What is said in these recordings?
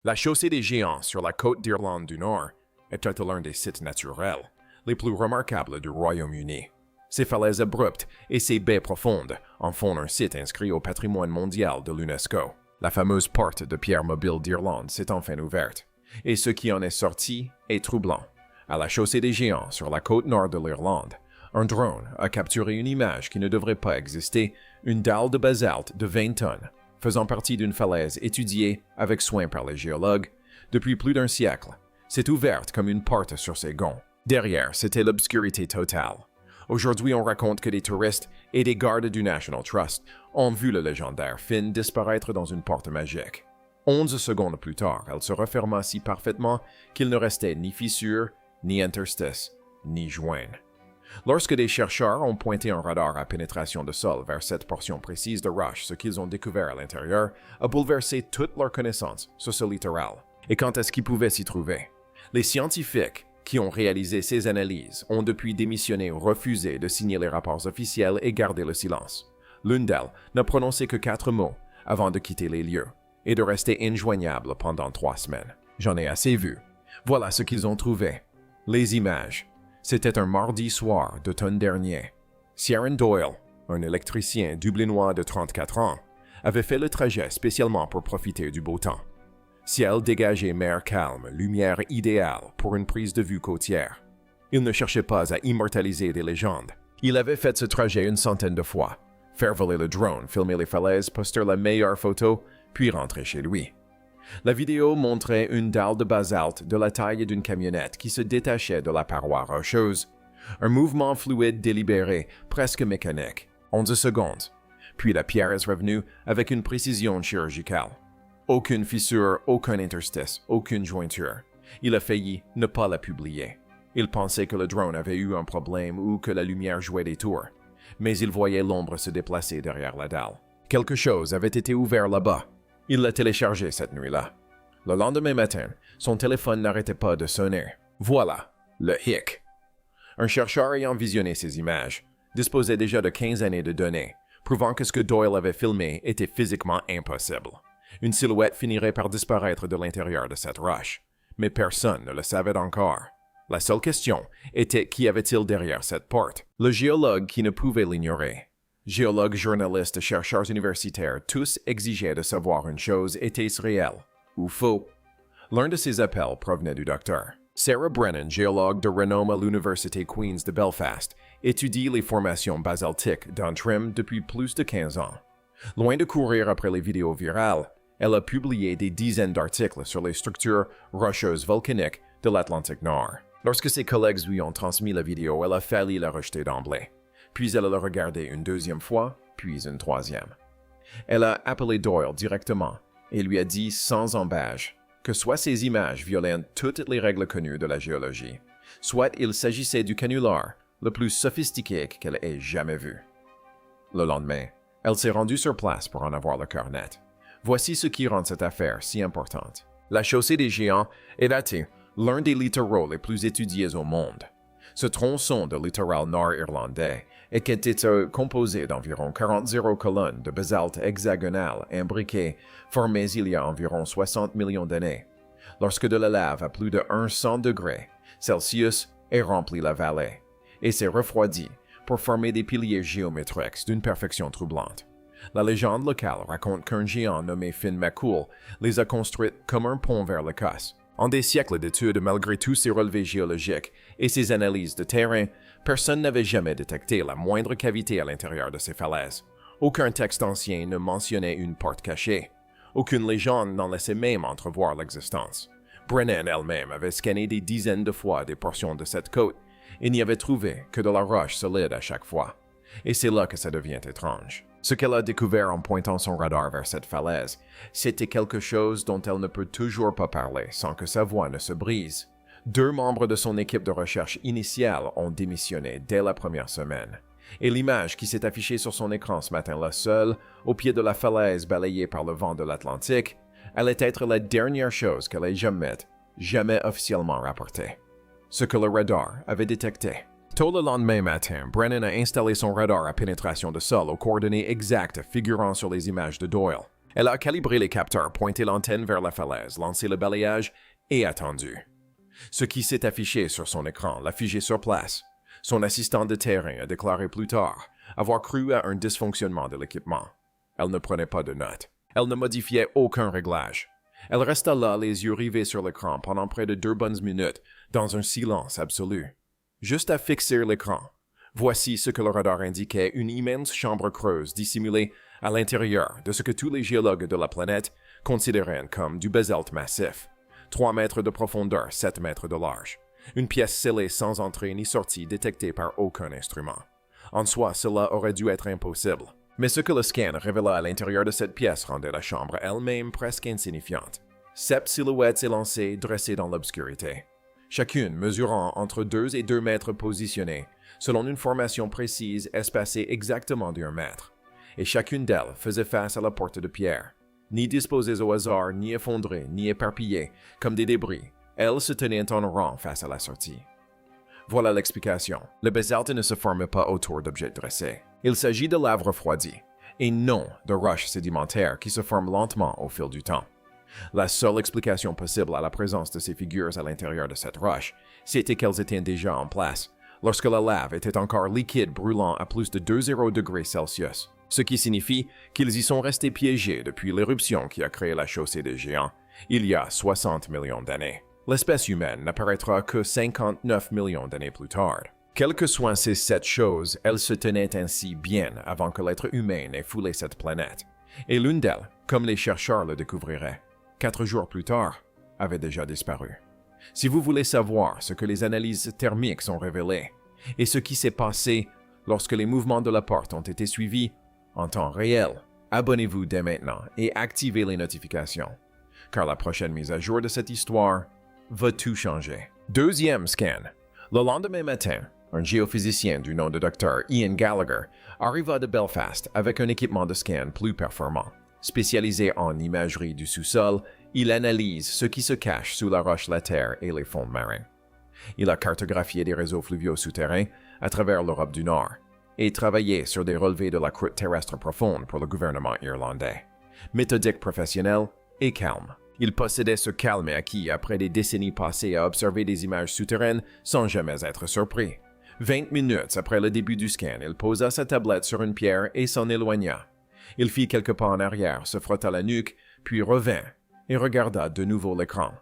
La chaussée des Géants sur la côte d'Irlande du Nord était l'un des sites naturels les plus remarquables du Royaume-Uni. Ses falaises abruptes et ses baies profondes en font un site inscrit au patrimoine mondial de l'UNESCO. La fameuse porte de pierre mobile d'Irlande s'est enfin ouverte, et ce qui en est sorti est troublant. À la chaussée des Géants sur la côte nord de l'Irlande, un drone a capturé une image qui ne devrait pas exister, une dalle de basalte de 20 tonnes, faisant partie d'une falaise étudiée avec soin par les géologues depuis plus d'un siècle. S'est ouverte comme une porte sur ses gonds. Derrière, c'était l'obscurité totale. Aujourd'hui, on raconte que des touristes et des gardes du National Trust ont vu le légendaire Finn disparaître dans une porte magique. 11 secondes plus tard, elle se referma si parfaitement qu'il ne restait ni fissure, ni interstice, ni joint. Lorsque des chercheurs ont pointé un radar à pénétration de sol vers cette portion précise de roche, ce qu'ils ont découvert à l'intérieur a bouleversé toute leur connaissance sur ce littoral. Et quand est-ce qu'ils pouvaient s'y trouver? Les scientifiques qui ont réalisé ces analyses ont depuis démissionné ou refusé de signer les rapports officiels et gardé le silence. L'une d'elles n'a prononcé que 4 mots avant de quitter les lieux et de rester injoignable pendant 3 semaines. J'en ai assez vu. Voilà ce qu'ils ont trouvé. Les images. C'était un mardi soir d'automne dernier. Ciaran Doyle, un électricien dublinois de 34 ans, avait fait le trajet spécialement pour profiter du beau temps. Ciel dégagé, mer calme, lumière idéale pour une prise de vue côtière. Il ne cherchait pas à immortaliser des légendes. Il avait fait ce trajet une centaine de fois. Faire voler le drone, filmer les falaises, poster la meilleure photo, puis rentrer chez lui. La vidéo montrait une dalle de basalte de la taille d'une camionnette qui se détachait de la paroi rocheuse. Un mouvement fluide délibéré, presque mécanique. 11 secondes. Puis la pierre est revenue avec une précision chirurgicale. Aucune fissure, aucun interstice, aucune jointure. Il a failli ne pas la publier. Il pensait que le drone avait eu un problème ou que la lumière jouait des tours. Mais il voyait l'ombre se déplacer derrière la dalle. Quelque chose avait été ouvert là-bas. Il l'a téléchargé cette nuit-là. Le lendemain matin, son téléphone n'arrêtait pas de sonner. Voilà, le hic. Un chercheur ayant visionné ces images disposait déjà de 15 années de données, prouvant que ce que Doyle avait filmé était physiquement impossible. Une silhouette finirait par disparaître de l'intérieur de cette roche, mais personne ne le savait encore. La seule question était qui avait-il derrière cette porte? Le géologue qui ne pouvait l'ignorer. Géologues, journalistes, chercheurs universitaires, tous exigeaient de savoir une chose, était-ce réel ou faux? L'un de ces appels provenait du docteur. Sarah Brennan, géologue de renom à l'Université Queen's de Belfast, étudie les formations basaltiques d'Antrim depuis plus de 15 ans. Loin de courir après les vidéos virales, elle a publié des dizaines d'articles sur les structures rocheuses volcaniques de l'Atlantique Nord. Lorsque ses collègues lui ont transmis la vidéo, elle a failli la rejeter d'emblée. Puis elle l'a regardée une deuxième fois, puis une troisième. Elle a appelé Doyle directement et lui a dit sans embâche que soit ces images violaient toutes les règles connues de la géologie, soit il s'agissait du canular le plus sophistiqué qu'elle ait jamais vu. Le lendemain, elle s'est rendue sur place pour en avoir le cœur net. Voici ce qui rend cette affaire si importante. La chaussée des Géants est datée l'un des littoraux les plus étudiés au monde. Ce tronçon de littoral nord-irlandais était composé d'environ 40 colonnes de basalte hexagonale imbriquées formées il y a environ 60 millions d'années. Lorsque de la lave à plus de 100 degrés Celsius est rempli la vallée et s'est refroidi pour former des piliers géométriques d'une perfection troublante. La légende locale raconte qu'un géant nommé Finn McCool les a construites comme un pont vers l'Écosse. En des siècles d'études, malgré tous ces relevés géologiques et ces analyses de terrain, personne n'avait jamais détecté la moindre cavité à l'intérieur de ces falaises. Aucun texte ancien ne mentionnait une porte cachée. Aucune légende n'en laissait même entrevoir l'existence. Brennan elle-même avait scanné des dizaines de fois des portions de cette côte et n'y avait trouvé que de la roche solide à chaque fois. Et c'est là que ça devient étrange. Ce qu'elle a découvert en pointant son radar vers cette falaise, c'était quelque chose dont elle ne peut toujours pas parler sans que sa voix ne se brise. 2 membres de son équipe de recherche initiale ont démissionné dès la première semaine. Et l'image qui s'est affichée sur son écran ce matin-là seule, au pied de la falaise balayée par le vent de l'Atlantique, allait être la dernière chose qu'elle ait jamais officiellement rapportée. Ce que le radar avait détecté. Tôt le lendemain matin, Brennan a installé son radar à pénétration de sol aux coordonnées exactes figurant sur les images de Doyle. Elle a calibré les capteurs, pointé l'antenne vers la falaise, lancé le balayage et attendu. Ce qui s'est affiché sur son écran l'a figé sur place. Son assistant de terrain a déclaré plus tard avoir cru à un dysfonctionnement de l'équipement. Elle ne prenait pas de notes. Elle ne modifiait aucun réglage. Elle resta là, les yeux rivés sur l'écran pendant près de 2 bonnes minutes, dans un silence absolu. Juste à fixer l'écran. Voici ce que le radar indiquait, une immense chambre creuse dissimulée à l'intérieur de ce que tous les géologues de la planète considéraient comme du basalte massif. 3 mètres de profondeur, 7 mètres de large. Une pièce scellée sans entrée ni sortie détectée par aucun instrument. En soi, cela aurait dû être impossible. Mais ce que le scan révéla à l'intérieur de cette pièce rendait la chambre elle-même presque insignifiante. 7 silhouettes élancées dressées dans l'obscurité. Chacune mesurant entre 2 et 2 mètres positionnées, selon une formation précise espacée exactement d'1 mètre. Et chacune d'elles faisait face à la porte de pierre. Ni disposées au hasard, ni effondrées, ni éparpillées, comme des débris, elles se tenaient en rang face à la sortie. Voilà l'explication. Le basalte ne se forme pas autour d'objets dressés. Il s'agit de lave refroidie, et non de roches sédimentaires qui se forment lentement au fil du temps. La seule explication possible à la présence de ces figures à l'intérieur de cette roche, c'était qu'elles étaient déjà en place, lorsque la lave était encore liquide brûlant à plus de 20 degrés Celsius, ce qui signifie qu'ils y sont restés piégés depuis l'éruption qui a créé la chaussée des géants, il y a 60 millions d'années. L'espèce humaine n'apparaîtra que 59 millions d'années plus tard. Quelles que soient ces 7 choses, elles se tenaient ainsi bien avant que l'être humain n'ait foulé cette planète. Et l'une d'elles, comme les chercheurs le découvriraient, 4 jours plus tard, avait déjà disparu. Si vous voulez savoir ce que les analyses thermiques ont révélé, et ce qui s'est passé lorsque les mouvements de la porte ont été suivis en temps réel, abonnez-vous dès maintenant et activez les notifications, car la prochaine mise à jour de cette histoire va tout changer. Deuxième scan. Le lendemain matin, un géophysicien du nom de Dr. Ian Gallagher arriva de Belfast avec un équipement de scan plus performant. Spécialisé en imagerie du sous-sol, il analyse ce qui se cache sous la roche, la terre et les fonds marins. Il a cartographié des réseaux fluviaux souterrains à travers l'Europe du Nord et travaillé sur des relevés de la croûte terrestre profonde pour le gouvernement irlandais. Méthodique, professionnel et calme. Il possédait ce calme acquis après des décennies passées à observer des images souterraines sans jamais être surpris. 20 minutes après le début du scan, il posa sa tablette sur une pierre et s'en éloigna. Il fit quelques pas en arrière, se frotta la nuque, puis revint et regarda de nouveau l'écran.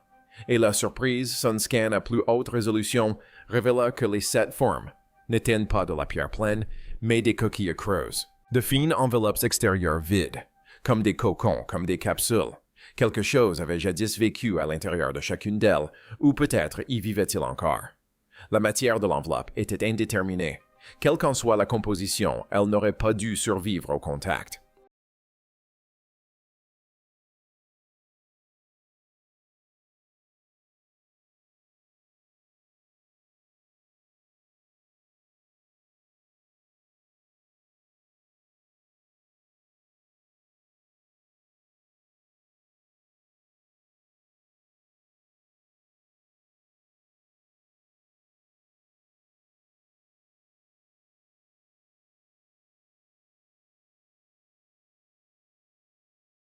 Et la surprise, son scan à plus haute résolution révéla que les 7 formes n'étaient pas de la pierre pleine, mais des coquilles creuses, de fines enveloppes extérieures vides, comme des cocons, comme des capsules. Quelque chose avait jadis vécu à l'intérieur de chacune d'elles, ou peut-être y vivait-il encore. La matière de l'enveloppe était indéterminée. Quelle qu'en soit la composition, elle n'aurait pas dû survivre au contact.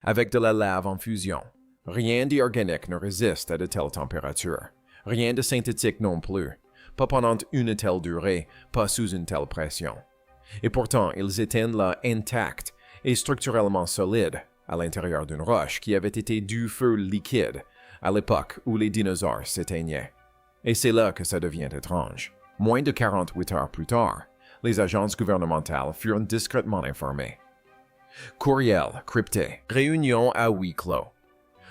Avec de la lave en fusion, rien d'organique ne résiste à de telles températures. Rien de synthétique non plus, pas pendant une telle durée, pas sous une telle pression. Et pourtant, ils étaient là intacts et structurellement solides à l'intérieur d'une roche qui avait été du feu liquide à l'époque où les dinosaures s'éteignaient. Et c'est là que ça devient étrange. Moins de 48 heures plus tard, les agences gouvernementales furent discrètement informées. Courriel crypté. Réunion à huis clos.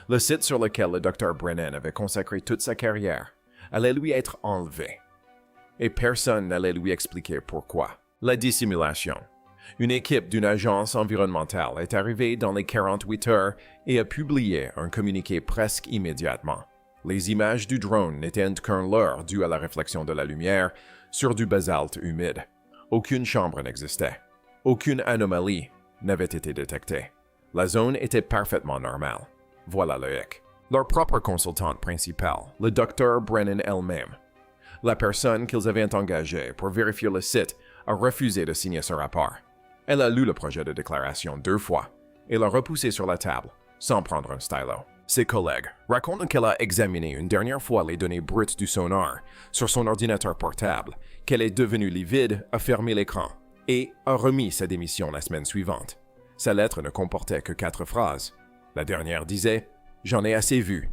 Le site sur lequel le Dr. Brennan avait consacré toute sa carrière allait lui être enlevé. Et personne n'allait lui expliquer pourquoi. La dissimulation. Une équipe d'une agence environnementale est arrivée dans les 48 heures et a publié un communiqué presque immédiatement. Les images du drone n'étaient qu'un leurre dû à la réflexion de la lumière sur du basalte humide. Aucune chambre n'existait. Aucune anomalie n'avait été détectée. La zone était parfaitement normale. Voilà le hic. Leur propre consultante principale, le Dr. Brennan elle-même, la personne qu'ils avaient engagée pour vérifier le site, a refusé de signer ce rapport. Elle a lu le projet de déclaration 2 fois et l'a repoussé sur la table, sans prendre un stylo. Ses collègues racontent qu'elle a examiné une dernière fois les données brutes du sonar sur son ordinateur portable, qu'elle est devenue livide, a fermé l'écran et a remis sa démission la semaine suivante. Sa lettre ne comportait que 4 phrases. La dernière disait « J'en ai assez vu ».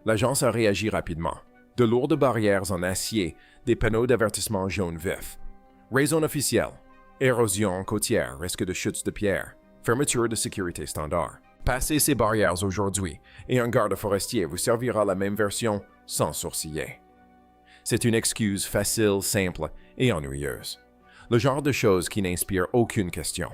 L'agence a réagi rapidement. De lourdes barrières en acier, des panneaux d'avertissement jaune vif. Raison officielle. Érosion côtière, risque de chutes de pierre. Fermeture de sécurité standard. Passez ces barrières aujourd'hui et un garde forestier vous servira la même version sans sourciller. C'est une excuse facile, simple et ennuyeuse. Le genre de choses qui n'inspire aucune question.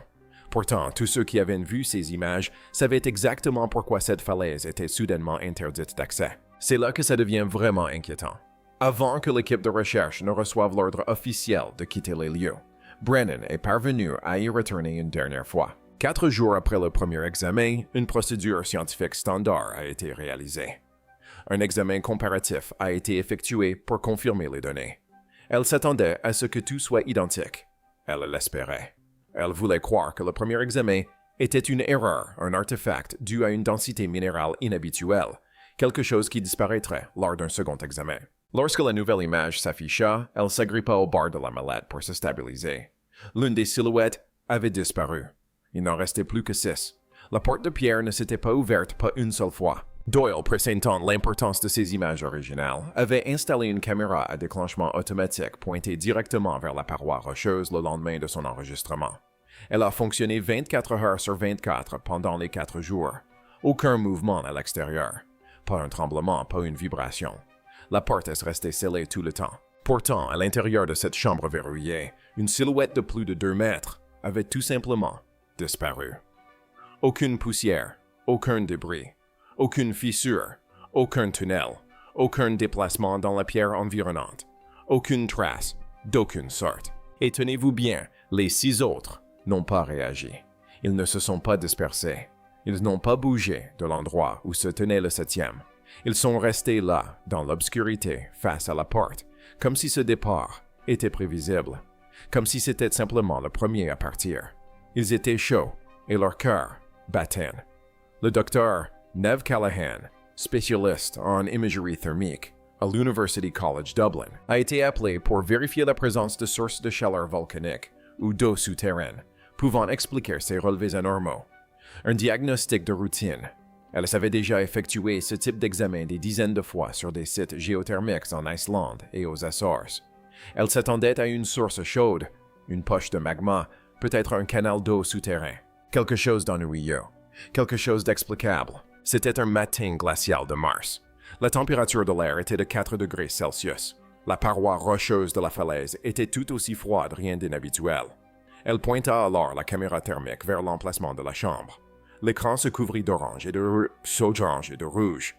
Pourtant, tous ceux qui avaient vu ces images savaient exactement pourquoi cette falaise était soudainement interdite d'accès. C'est là que ça devient vraiment inquiétant. Avant que l'équipe de recherche ne reçoive l'ordre officiel de quitter les lieux, Brennan est parvenu à y retourner une dernière fois. 4 jours après le premier examen, une procédure scientifique standard a été réalisée. Un examen comparatif a été effectué pour confirmer les données. Elle s'attendait à ce que tout soit identique. Elle l'espérait. Elle voulait croire que le premier examen était une erreur, un artefact dû à une densité minérale inhabituelle, quelque chose qui disparaîtrait lors d'un second examen. Lorsque la nouvelle image s'afficha, elle s'agrippa au bord de la mallette pour se stabiliser. L'une des silhouettes avait disparu. Il n'en restait plus que 6. La porte de pierre ne s'était pas ouverte pas une seule fois. Doyle, pressentant l'importance de ces images originales, avait installé une caméra à déclenchement automatique pointée directement vers la paroi rocheuse le lendemain de son enregistrement. Elle a fonctionné 24 heures sur 24 pendant les 4 jours. Aucun mouvement à l'extérieur. Pas un tremblement, pas une vibration. La porte est restée scellée tout le temps. Pourtant, à l'intérieur de cette chambre verrouillée, une silhouette de plus de 2 mètres avait tout simplement disparu. Aucune poussière, aucun débris, aucune fissure, aucun tunnel, aucun déplacement dans la pierre environnante, aucune trace, d'aucune sorte. Et tenez-vous bien, les 6 autres n'ont pas réagi. Ils ne se sont pas dispersés. Ils n'ont pas bougé de l'endroit où se tenait le 7e. Ils sont restés là, dans l'obscurité, face à la porte, comme si ce départ était prévisible, comme si c'était simplement le premier à partir. Ils étaient chauds et leur cœur battait. Le docteur Nev Callahan, spécialiste en imagerie thermique à l'University College Dublin, a été appelé pour vérifier la présence de sources de chaleur volcanique ou d'eau souterraine, pouvant expliquer ces relevés anormaux. Un diagnostic de routine. Elle savait déjà effectuer ce type d'examen des dizaines de fois sur des sites géothermiques en Islande et aux Açores. Elle s'attendait à une source chaude, une poche de magma, peut-être un canal d'eau souterrain. Quelque chose d'ennuyeux, quelque chose d'explicable. C'était un matin glacial de mars. La température de l'air était de 4 degrés Celsius. La paroi rocheuse de la falaise était tout aussi froide, rien d'inhabituel. Elle pointa alors la caméra thermique vers l'emplacement de la chambre. L'écran se couvrit d'orange et de rouge.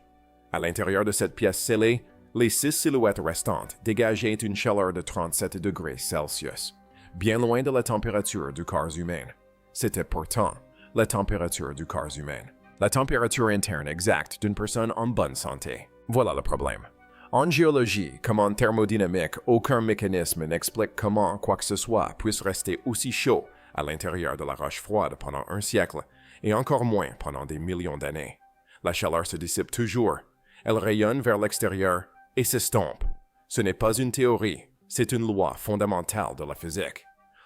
À l'intérieur de cette pièce scellée, les 6 silhouettes restantes dégageaient une chaleur de 37 degrés Celsius, bien loin de la température du corps humain. C'était pourtant la température du corps humain, la température interne exacte d'une personne en bonne santé. Voilà le problème. En géologie, comme en thermodynamique, aucun mécanisme n'explique comment quoi que ce soit puisse rester aussi chaud à l'intérieur de la roche froide pendant un siècle, et encore moins pendant des millions d'années. La chaleur se dissipe toujours, elle rayonne vers l'extérieur et s'estompe. Ce n'est pas une théorie, c'est une loi fondamentale de la physique.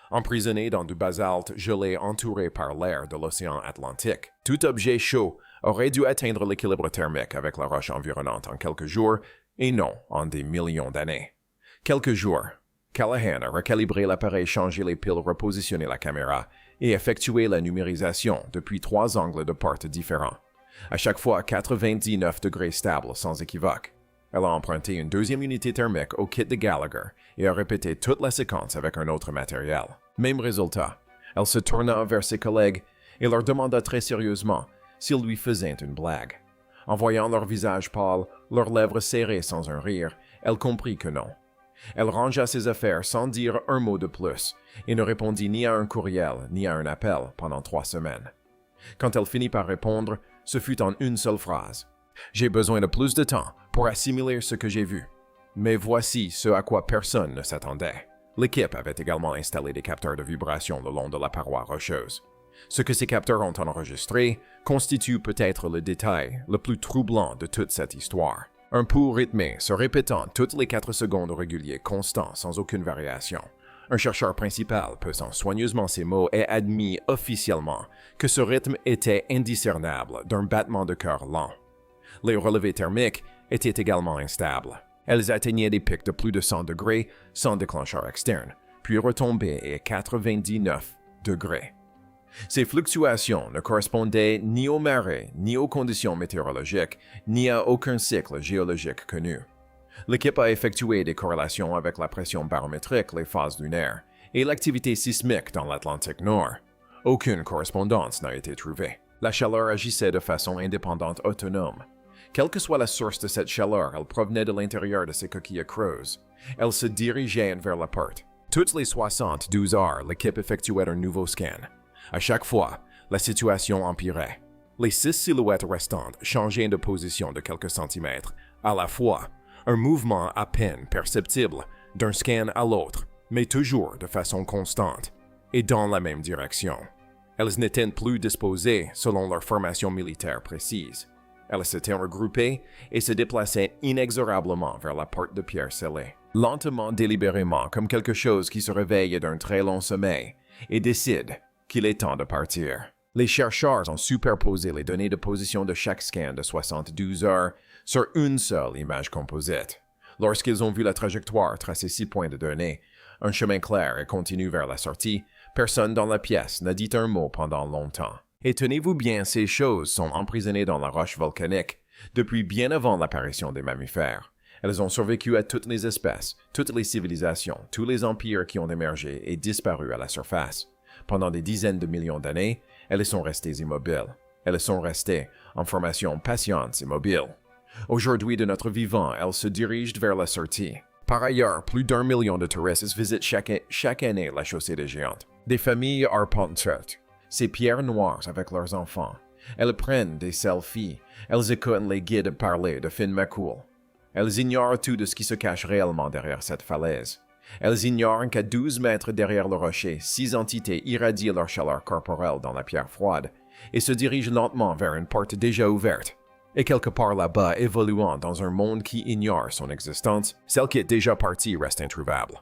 Emprisonné dans du basalte gelé entouré par l'air de l'océan Atlantique, tout objet chaud aurait dû atteindre l'équilibre thermique avec la roche environnante en quelques jours et non en des millions d'années. Quelques jours. Callahan a recalibré l'appareil, changé les piles, repositionné la caméra et effectué la numérisation depuis 3 angles de porte différents. À chaque fois 99 degrés stables sans équivoque. Elle a emprunté une deuxième unité thermique au kit de Gallagher et a répété toute la séquence avec un autre matériel. Même résultat. Elle se tourna vers ses collègues et leur demanda très sérieusement s'ils lui faisaient une blague. En voyant leur visage pâle, leurs lèvres serrées sans un rire, elle comprit que non. Elle rangea ses affaires sans dire un mot de plus et ne répondit ni à un courriel ni à un appel pendant 3 semaines. Quand elle finit par répondre, ce fut en une seule phrase. « J'ai besoin de plus de temps pour assimiler ce que j'ai vu. Mais voici ce à quoi personne ne s'attendait. » L'équipe avait également installé des capteurs de vibration le long de la paroi rocheuse. Ce que ces capteurs ont enregistré constitue peut-être le détail le plus troublant de toute cette histoire. Un pouls rythmé se répétant toutes les 4 secondes régulier constant sans aucune variation. Un chercheur principal, pesant soigneusement ses mots, a admis officiellement que ce rythme était indiscernable d'un battement de cœur lent. Les relevés thermiques étaient également instables. Elles atteignaient des pics de plus de 100 degrés sans déclencheur externe, puis retombaient à 99 degrés. Ces fluctuations ne correspondaient ni aux marées, ni aux conditions météorologiques, ni à aucun cycle géologique connu. L'équipe a effectué des corrélations avec la pression barométrique, les phases lunaires, et l'activité sismique dans l'Atlantique Nord. Aucune correspondance n'a été trouvée. La chaleur agissait de façon indépendante autonome. Quelle que soit la source de cette chaleur, elle provenait de l'intérieur de ces coquilles creuses. Elle se dirigeait vers la porte. Toutes les 72 heures, l'équipe effectuait un nouveau scan. À chaque fois, la situation empirait. Les 6 silhouettes restantes changeaient de position de quelques centimètres, à la fois, un mouvement à peine perceptible d'un scan à l'autre, mais toujours de façon constante et dans la même direction. Elles n'étaient plus disposées selon leur formation militaire précise. Elles s'étaient regroupées et se déplaçaient inexorablement vers la porte de pierre scellée, lentement, délibérément, comme quelque chose qui se réveille d'un très long sommeil et décide qu'il est temps de partir. Les chercheurs ont superposé les données de position de chaque scan de 72 heures sur une seule image composite. Lorsqu'ils ont vu la trajectoire tracer 6 points de données, un chemin clair et continu vers la sortie, personne dans la pièce n'a dit un mot pendant longtemps. Et tenez-vous bien, ces choses sont emprisonnées dans la roche volcanique depuis bien avant l'apparition des mammifères. Elles ont survécu à toutes les espèces, toutes les civilisations, tous les empires qui ont émergé et disparu à la surface. Pendant des dizaines de millions d'années, elles sont restées immobiles. Elles sont restées en formation patiente et mobile. Aujourd'hui, de notre vivant, elles se dirigent vers la sortie. Par ailleurs, plus d'1 million de touristes visitent chaque année la chaussée des Géantes. Des familles arpentent ces pierres noires avec leurs enfants. Elles prennent des selfies. Elles écoutent les guides parler de Finn McCool. Elles ignorent tout de ce qui se cache réellement derrière cette falaise. Elles ignorent qu'à 12 mètres derrière le rocher, 6 entités irradient leur chaleur corporelle dans la pierre froide et se dirigent lentement vers une porte déjà ouverte. Et quelque part là-bas, évoluant dans un monde qui ignore son existence, celle qui est déjà partie reste introuvable.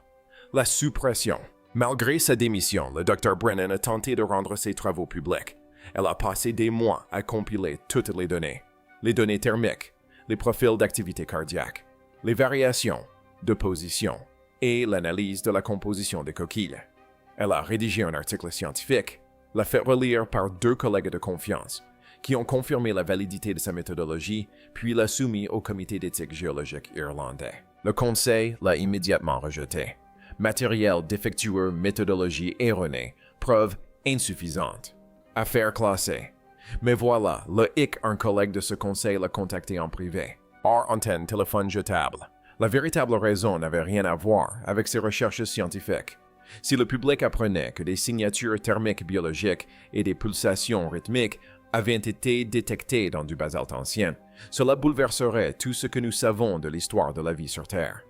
La suppression. Malgré sa démission, le Dr. Brennan a tenté de rendre ses travaux publics. Elle a passé des mois à compiler toutes les données thermiques, les profils d'activité cardiaque, les variations de position et l'analyse de la composition des coquilles. Elle a rédigé un article scientifique, l'a fait relire par 2 collègues de confiance, qui ont confirmé la validité de sa méthodologie, puis l'a soumis au comité d'éthique géologique irlandais. Le conseil l'a immédiatement rejeté. Matériel défectueux, méthodologie erronée, preuve insuffisante. Affaire classée. Mais voilà, le hic, un collègue de ce conseil l'a contacté en privé. Hors antenne, téléphone jetable. La véritable raison n'avait rien à voir avec ses recherches scientifiques. Si le public apprenait que des signatures thermiques biologiques et des pulsations rythmiques avaient été détectées dans du basalte ancien, cela bouleverserait tout ce que nous savons de l'histoire de la vie sur Terre.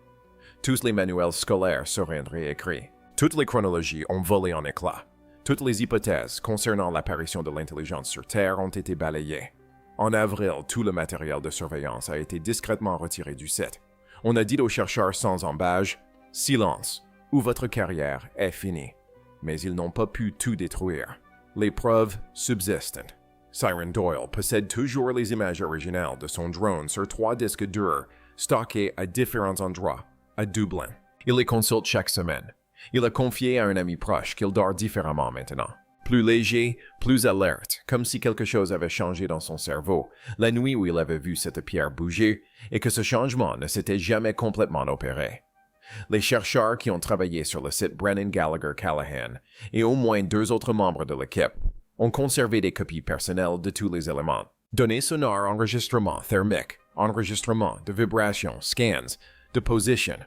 Tous les manuels scolaires seraient réécrits. Toutes les chronologies ont volé en éclats. Toutes les hypothèses concernant l'apparition de l'intelligence sur Terre ont été balayées. En avril, tout le matériel de surveillance a été discrètement retiré du site. On a dit aux chercheurs sans embâge « Silence, ou votre carrière est finie ». Mais ils n'ont pas pu tout détruire. Les preuves subsistent. Siren Doyle possède toujours les images originales de son drone sur 3 disques durs stockés à différents endroits à Dublin. Il les consulte chaque semaine. Il a confié à un ami proche qu'il dort différemment maintenant. Plus léger, plus alerte, comme si quelque chose avait changé dans son cerveau, la nuit où il avait vu cette pierre bouger, et que ce changement ne s'était jamais complètement opéré. Les chercheurs qui ont travaillé sur le site Brennan Gallagher Callahan, et au moins 2 autres membres de l'équipe, ont conservé des copies personnelles de tous les éléments. Données sonores, enregistrements thermiques, enregistrements de vibrations, scans, de position.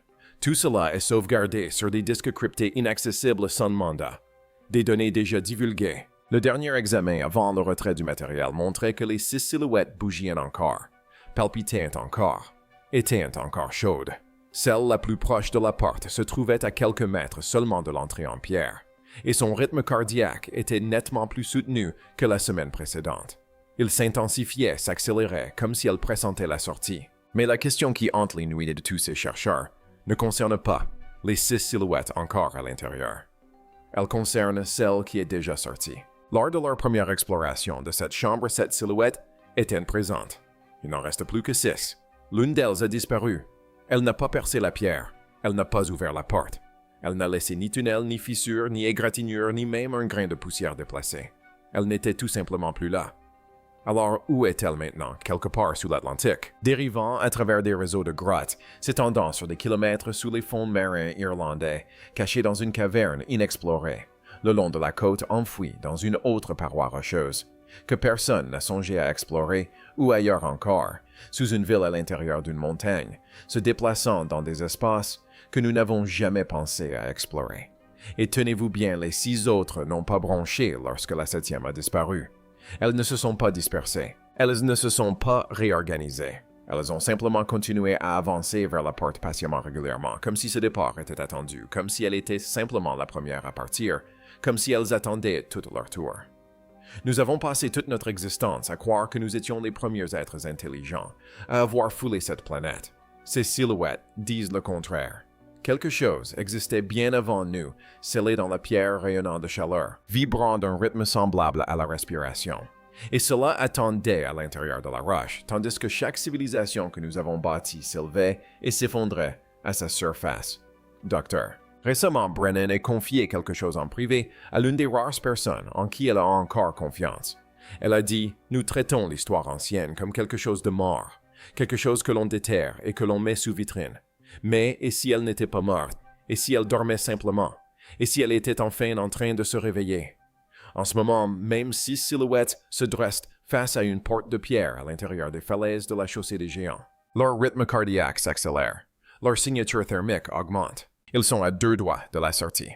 Tout cela est sauvegardé sur des disques cryptés inaccessibles sans mandat. Des données déjà divulguées. Le dernier examen avant le retrait du matériel montrait que les 6 silhouettes bougiaient encore, palpitaient encore, étaient encore chaudes. Celle la plus proche de la porte se trouvait à quelques mètres seulement de l'entrée en pierre. et son rythme cardiaque était nettement plus soutenu que la semaine précédente. Il s'intensifiait, s'accélérait, comme si elle pressentait la sortie. Mais la question qui hante les nuits de tous ces chercheurs ne concerne pas les 6 silhouettes encore à l'intérieur. Elle concerne celle qui est déjà sortie. Lors de leur première exploration de cette chambre, cette silhouette était présente. Il n'en reste plus que 6. L'une d'elles a disparu. Elle n'a pas percé la pierre. Elle n'a pas ouvert la porte. Elle n'a laissé ni tunnel, ni fissure, ni égratignure, ni même un grain de poussière déplacé. Elle n'était tout simplement plus là. Alors, où est-elle maintenant, quelque part sous l'Atlantique, dérivant à travers des réseaux de grottes, s'étendant sur des kilomètres sous les fonds marins irlandais, cachée dans une caverne inexplorée, le long de la côte enfouie dans une autre paroi rocheuse, que personne n'a songé à explorer, ou ailleurs encore, sous une ville à l'intérieur d'une montagne, se déplaçant dans des espaces que nous n'avons jamais pensé à explorer. Et tenez-vous bien, les 6 autres n'ont pas bronché lorsque la 7e a disparu. Elles ne se sont pas dispersées. Elles ne se sont pas réorganisées. Elles ont simplement continué à avancer vers la porte patiemment régulièrement, comme si ce départ était attendu, comme si elle était simplement la première à partir, comme si elles attendaient tout leur tour. Nous avons passé toute notre existence à croire que nous étions les premiers êtres intelligents à avoir foulé cette planète. Ces silhouettes disent le contraire. Quelque chose existait bien avant nous, scellé dans la pierre rayonnant de chaleur, vibrant d'un rythme semblable à la respiration. Et cela attendait à l'intérieur de la roche, tandis que chaque civilisation que nous avons bâtie s'élevait et s'effondrait à sa surface. Docteur. Récemment, Brennan a confié quelque chose en privé à l'une des rares personnes en qui elle a encore confiance. Elle a dit « Nous traitons l'histoire ancienne comme quelque chose de mort, quelque chose que l'on déterre et que l'on met sous vitrine. Mais, et si elle n'était pas morte? Et si elle dormait simplement? Et si elle était enfin en train de se réveiller? En ce moment, même 6 silhouettes se dressent face à une porte de pierre à l'intérieur des falaises de la chaussée des Géants. Leur rythme cardiaque s'accélère. Leur signature thermique augmente. Ils sont à 2 doigts de la sortie.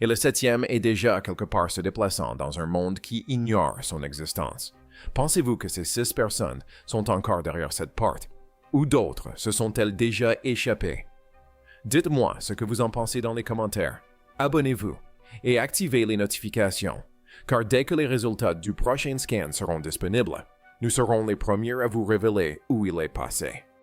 Et le 7e est déjà quelque part se déplaçant dans un monde qui ignore son existence. Pensez-vous que ces 6 personnes sont encore derrière cette porte? Ou d'autres se sont-elles déjà échappées? Dites-moi ce que vous en pensez dans les commentaires. Abonnez-vous et activez les notifications, car dès que les résultats du prochain scan seront disponibles, nous serons les premiers à vous révéler où il est passé.